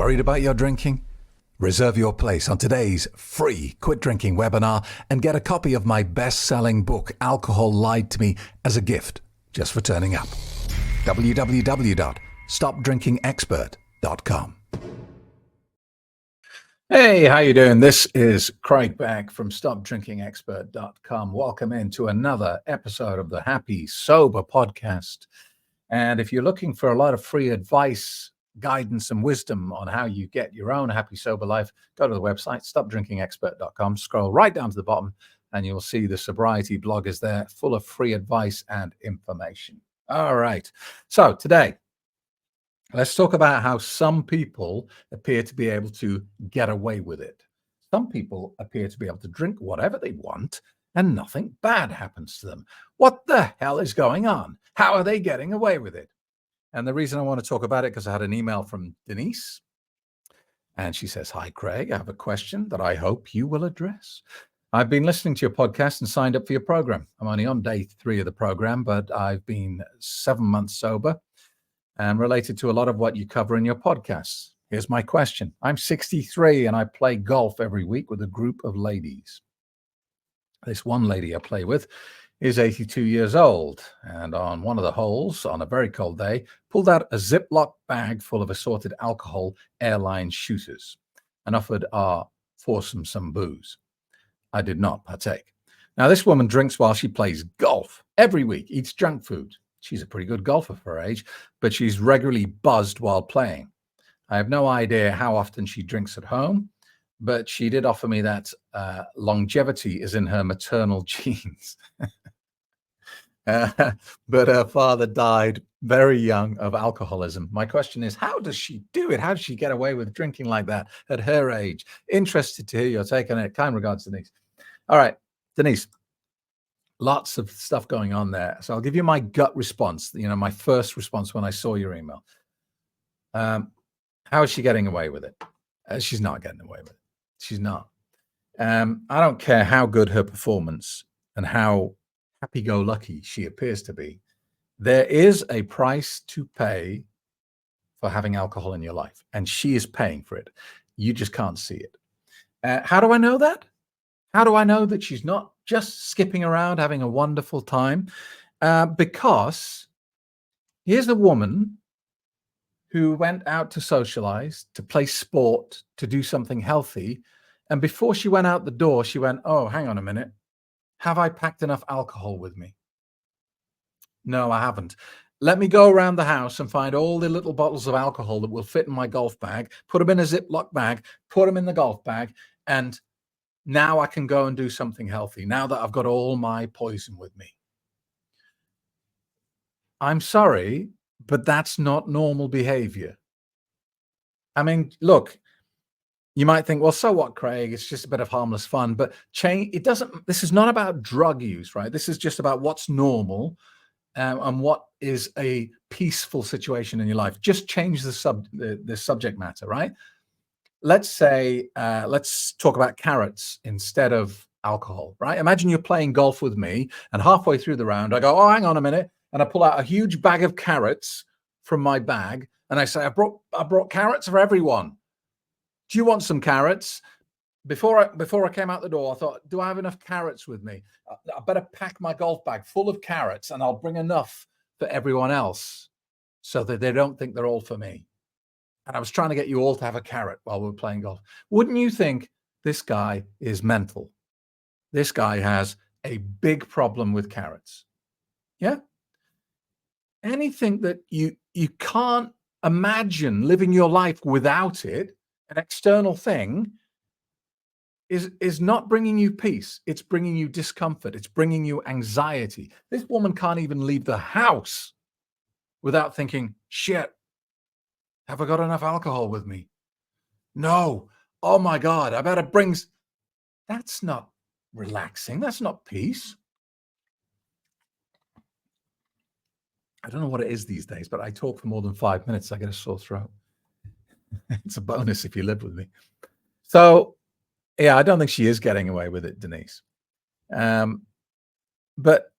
Worried about your drinking? Reserve your place on today's free Quit Drinking webinar and get a copy of my best-selling book, Alcohol Lied to Me, as a gift just for turning up. www.stopdrinkingexpert.com. Hey, how you doing? This is Craig back from stopdrinkingexpert.com. Welcome into another episode of the Happy Sober podcast. And if you're looking for a lot of free advice, guidance, and wisdom on how you get your own happy sober life, go to the website stopdrinkingexpert.com, scroll right down to the bottom, and you'll see the sobriety blog is there, full of free advice and information. All right. So today, let's talk about how some people appear to be able to get away with it. Some people appear to be able to drink whatever they want and nothing bad happens to them. What the hell is going on? How are they getting away with it? And the reason I want to talk about it, because I had an email from Denise, and she says, "Hi, Craig, I have a question that I hope you will address. I've been listening to your podcast and signed up for your program. I'm only on day 3 of the program, but I've been 7 months sober and related to a lot of what you cover in your podcasts. Here's my question. I'm 63 and I play golf every week with a group of ladies. This one lady I play with is 82 years old, and on one of the holes on a very cold day, pulled out a Ziploc bag full of assorted alcohol airline shooters and offered our foursome some booze. I did not partake. Now, this woman drinks while she plays golf every week, eats junk food. She's a pretty good golfer for her age, but she's regularly buzzed while playing. I have no idea how often she drinks at home, but she did offer me that longevity is in her maternal genes. But her father died very young of alcoholism. My question is, how does she do it? How does she get away with drinking like that at her age? Interested to hear your take on it. Kind regards, Denise. All right, Denise. Lots of stuff going on there. So I'll give you my gut response, my first response when I saw your email. How is she getting away with it? She's not getting away with it. She's not. I don't care how good her performance and how happy-go-lucky she appears to be. There is a price to pay for having alcohol in your life, and she is paying for it. You just can't see it. How do I know that? How do I know that she's not just skipping around having a wonderful time? Because here's a woman who went out to socialize, to play sport, to do something healthy. And before she went out the door, she went, "Oh, hang on a minute. Have I packed enough alcohol with me? No, I haven't. Let me go around the house and find all the little bottles of alcohol that will fit in my golf bag, put them in a Ziploc bag, put them in the golf bag, and now I can go and do something healthy, now that I've got all my poison with me." I'm sorry, but that's not normal behavior. I mean, look, you might think, well, so what, Craig? It's just a bit of harmless fun. But this is not about drug use, right? This is just about what's normal and what is a peaceful situation in your life. Just change the subject matter, right? Let's say, let's talk about carrots instead of alcohol, right? Imagine you're playing golf with me, and halfway through the round, I go, "Oh, hang on a minute," and I pull out a huge bag of carrots from my bag, and I say, I brought carrots for everyone. Do you want some carrots? Before I came out the door, I thought, do I have enough carrots with me? I better pack my golf bag full of carrots, and I'll bring enough for everyone else so that they don't think they're all for me. And I was trying to get you all to have a carrot while we were playing golf. Wouldn't you think this guy is mental? This guy has a big problem with carrots. Yeah? Anything that you can't imagine living your life without it, an external thing, is not bringing you peace. It's bringing you discomfort. It's bringing you anxiety. This woman can't even leave the house without thinking, shit, have I got enough alcohol with me? No. Oh my God, I better bring. That's not relaxing. That's not peace. I don't know what it is these days, but I talk for more than 5 minutes, I get a sore throat. It's a bonus if you live with me. So, yeah, I don't think she is getting away with it, Denise. But,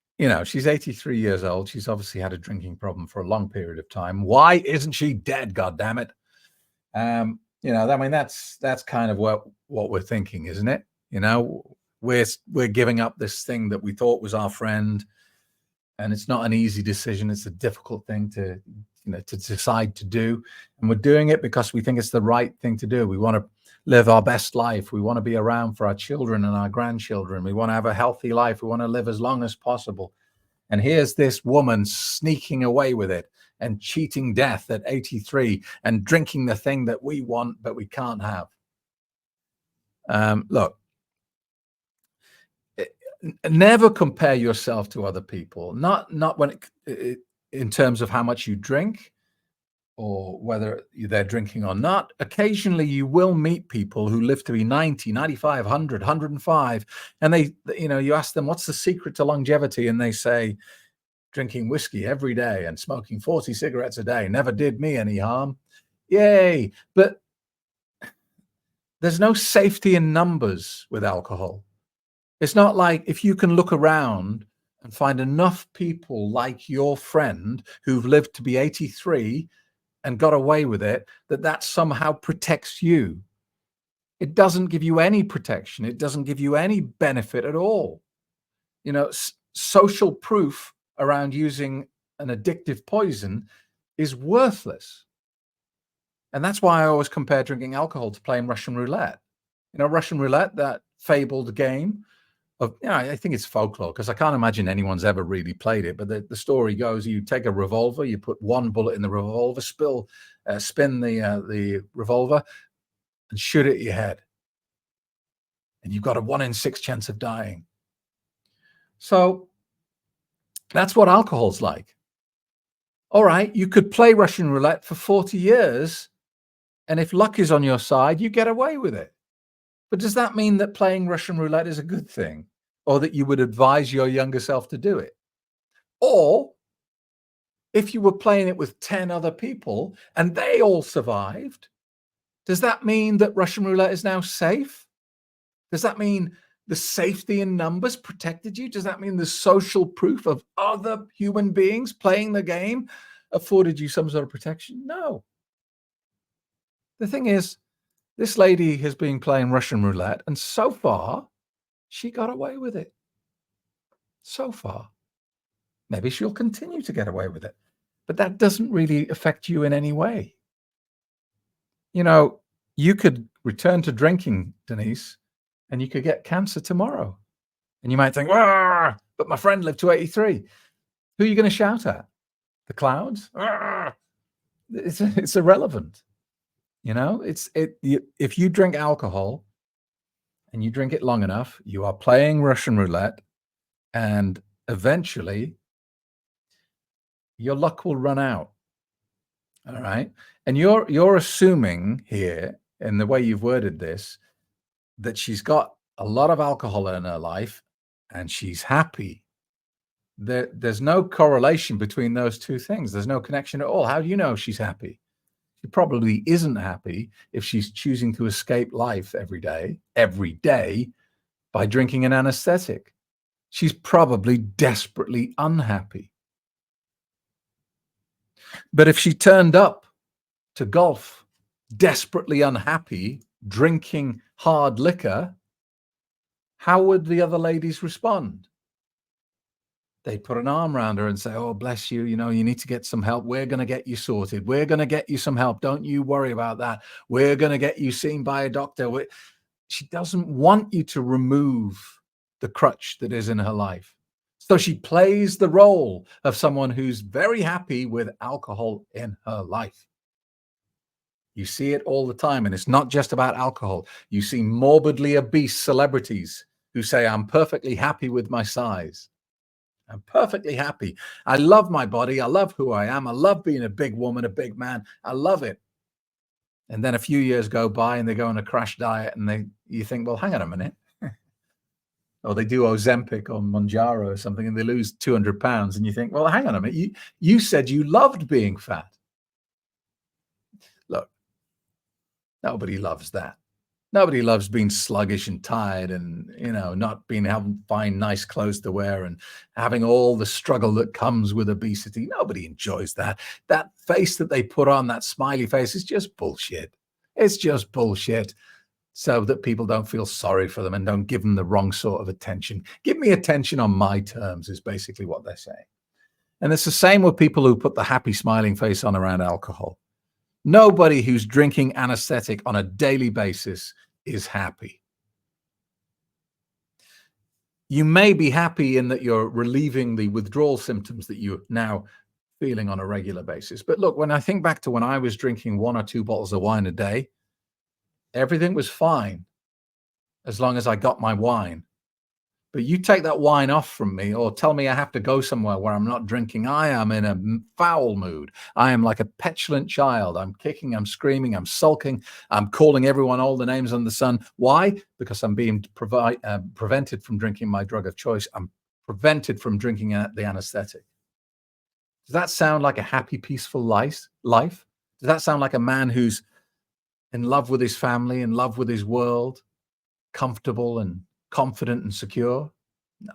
she's 83 years old. She's obviously had a drinking problem for a long period of time. Why isn't she dead, goddammit? I mean, that's kind of what we're thinking, isn't it? You know, we're giving up this thing that we thought was our friend, and it's not an easy decision. It's a difficult thing to decide to do, and we're doing it because we think it's the right thing to do. We want to live our best life. We want to be around for our children and our grandchildren. We want to have a healthy life. We want to live as long as possible. And here's this woman sneaking away with it and cheating death at 83 and drinking the thing that we want but we can't have. Look, never compare yourself to other people. Not when in terms of how much you drink or whether they're drinking or not. Occasionally you will meet people who live to be 90, 95, 100, 105, and you ask them, what's the secret to longevity? And they say, drinking whiskey every day and smoking 40 cigarettes a day never did me any harm. Yay. But there's no safety in numbers with alcohol. It's not like if you can look around and find enough people like your friend who've lived to be 83 and got away with it, that somehow protects you. It doesn't give you any protection. It doesn't give you any benefit at all. Social proof around using an addictive poison is worthless. And that's why I always compare drinking alcohol to playing Russian roulette. Russian roulette, that fabled game of, I think it's folklore because I can't imagine anyone's ever really played it. But the story goes, you take a revolver, you put one bullet in the revolver, spin the revolver and shoot it at your head. And you've got a 1 in 6 chance of dying. So that's what alcohol's like. All right, you could play Russian roulette for 40 years, and if luck is on your side, you get away with it. But does that mean that playing Russian roulette is a good thing, or that you would advise your younger self to do it? Or if you were playing it with 10 other people and they all survived, does that mean that Russian roulette is now safe? Does that mean the safety in numbers protected you? Does that mean the social proof of other human beings playing the game afforded you some sort of protection? No. The thing is, this lady has been playing Russian roulette, and so far, she got away with it. So far. Maybe she'll continue to get away with it, but that doesn't really affect you in any way. You could return to drinking, Denise, and you could get cancer tomorrow. And you might think, but my friend lived to 83. Who are you going to shout at? The clouds? It's irrelevant. If you drink alcohol and you drink it long enough, you are playing Russian roulette, and eventually your luck will run out. All right. And you're assuming here, in the way you've worded this, that she's got a lot of alcohol in her life and she's happy. There's no correlation between those two things. There's no connection at all. How do you know she's happy? She probably isn't happy if she's choosing to escape life every day by drinking an anesthetic. She's probably desperately unhappy. But if she turned up to golf desperately unhappy, drinking hard liquor, how would the other ladies respond? They'd put an arm around her and say, oh, bless you, you need to get some help. We're going to get you sorted. We're going to get you some help. Don't you worry about that. We're going to get you seen by a doctor. She doesn't want you to remove the crutch that is in her life. So she plays the role of someone who's very happy with alcohol in her life. You see it all the time, and it's not just about alcohol. You see morbidly obese celebrities who say, I'm perfectly happy with my size. I'm perfectly happy. I love my body. I love who I am. I love being a big woman, a big man. I love it. And then a few years go by and they go on a crash diet and you think, well, hang on a minute. Or they do Ozempic or Mounjaro or something and they lose 200 pounds. And you think, well, hang on a minute. You said you loved being fat. Look, nobody loves that. Nobody loves being sluggish and tired and, not having fine, nice clothes to wear and having all the struggle that comes with obesity. Nobody enjoys that. That face that they put on, that smiley face, is just bullshit. It's just bullshit, so that people don't feel sorry for them and don't give them the wrong sort of attention. Give me attention on my terms is basically what they're saying. And it's the same with people who put the happy smiling face on around alcohol. Nobody who's drinking anesthetic on a daily basis is happy. You may be happy in that you're relieving the withdrawal symptoms that you're now feeling on a regular basis. But look, when I think back to when I was drinking 1 or 2 bottles of wine a day, everything was fine as long as I got my wine. But you take that wine off from me or tell me I have to go somewhere where I'm not drinking, I am in a foul mood. I am like a petulant child. I'm kicking, I'm screaming, I'm sulking, I'm calling everyone all the names under the sun. Why? Because I'm being prevented from drinking my drug of choice. I'm prevented from drinking the anesthetic. Does that sound like a happy, peaceful life? Does that sound like a man who's in love with his family, in love with his world, comfortable and confident and secure? No.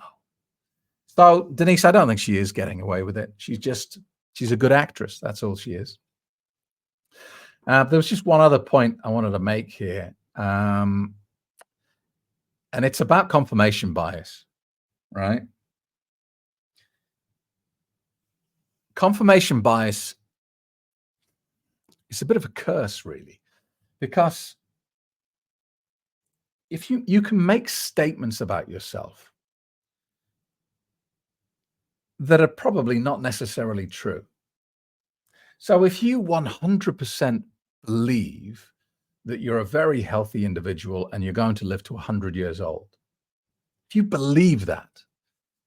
So Denise, I don't think she is getting away with it. She's a good actress. That's all she is. There was just one other point I wanted to make here. And it's about confirmation bias, right? Confirmation bias is a bit of a curse, really, because if you can make statements about yourself that are probably not necessarily true. So if you 100% believe that you're a very healthy individual and you're going to live to 100 years old, if you believe that,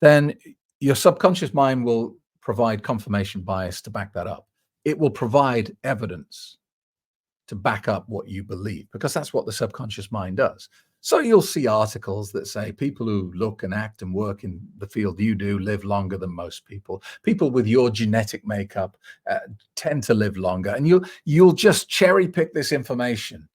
then your subconscious mind will provide confirmation bias to back that up. It will provide evidence to back up what you believe, because that's what the subconscious mind does. So you'll see articles that say people who look and act and work in the field you do live longer than most people. People with your genetic makeup tend to live longer, and you'll just cherry pick this information,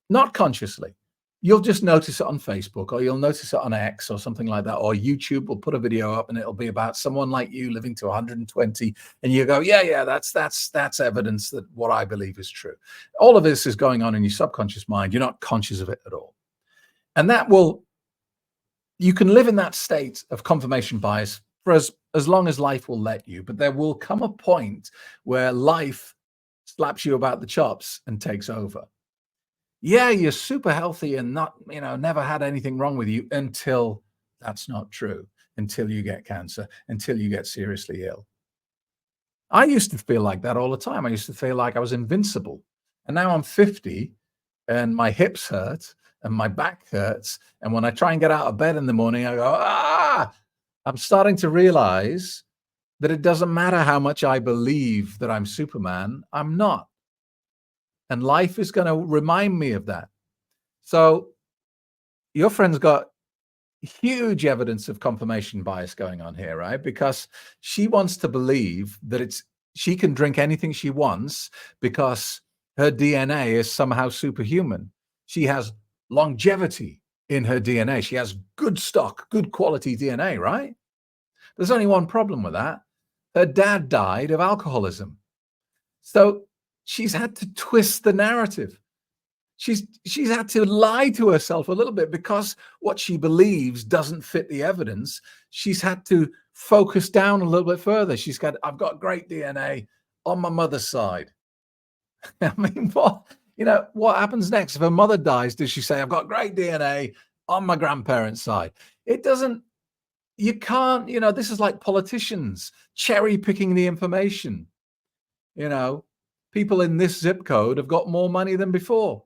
not consciously. You'll just notice it on Facebook, or you'll notice it on X or something like that, or YouTube will put a video up and it'll be about someone like you living to 120, and you go, yeah, that's evidence that what I believe is true. All of this is going on in your subconscious mind. You're not conscious of it at all. And you can live in that state of confirmation bias for as long as life will let you, but there will come a point where life slaps you about the chops and takes over. Yeah, you're super healthy and not, never had anything wrong with you, until that's not true, until you get cancer, until you get seriously ill. I used to feel like that all the time. I used to feel like I was invincible. And now I'm 50 and my hips hurt and my back hurts. And when I try and get out of bed in the morning, I go, I'm starting to realize that it doesn't matter how much I believe that I'm Superman, I'm not. And life is going to remind me of that. So your friend's got huge evidence of confirmation bias going on here, right? Because she wants to believe that she can drink anything she wants because her DNA is somehow superhuman. She has longevity in her DNA. She has good stock, good quality DNA, right? There's only one problem with that. Her dad died of alcoholism. So she's had to twist the narrative. She's had to lie to herself a little bit because what she believes doesn't fit the evidence. She's had to focus down a little bit further. I've got great DNA on my mother's side. I mean, what happens next? If her mother dies, does she say, I've got great DNA on my grandparents' side? It doesn't. You can't, this is like politicians cherry picking the information. People in this zip code have got more money than before,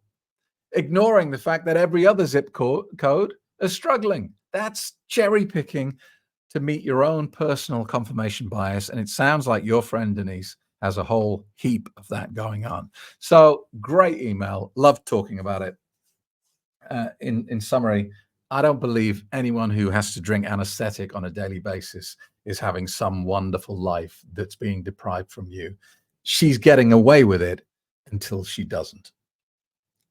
ignoring the fact that every other zip code is struggling. That's cherry picking to meet your own personal confirmation bias. And it sounds like your friend Denise has a whole heap of that going on. So great email. Loved talking about it. In summary, I don't believe anyone who has to drink anesthetic on a daily basis is having some wonderful life that's being deprived from you. She's getting away with it until she doesn't.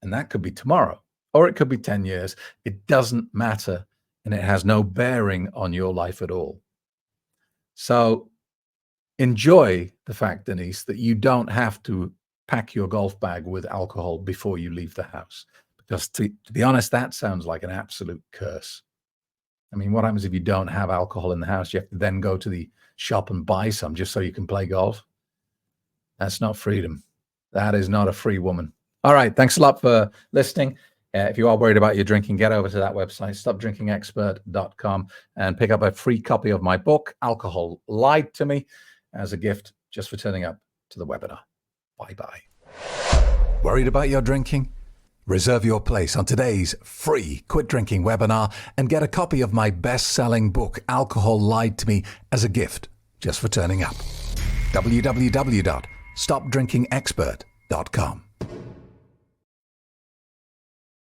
And that could be tomorrow, or it could be 10 years. It doesn't matter, and it has no bearing on your life at all. So enjoy the fact, Denise, that you don't have to pack your golf bag with alcohol before you leave the house. Because to be honest, that sounds like an absolute curse. I mean, what happens if you don't have alcohol in the house? You have to then go to the shop and buy some just so you can play golf. That's not freedom. That is not a free woman. All right. Thanks a lot for listening. If you are worried about your drinking, get over to that website, stopdrinkingexpert.com, and pick up a free copy of my book, Alcohol Lied to Me, as a gift just for turning up to the webinar. Bye-bye. Worried about your drinking? Reserve your place on today's free Quit Drinking webinar and get a copy of my best-selling book, Alcohol Lied to Me, as a gift just for turning up. www.stopdrinkingexpert.com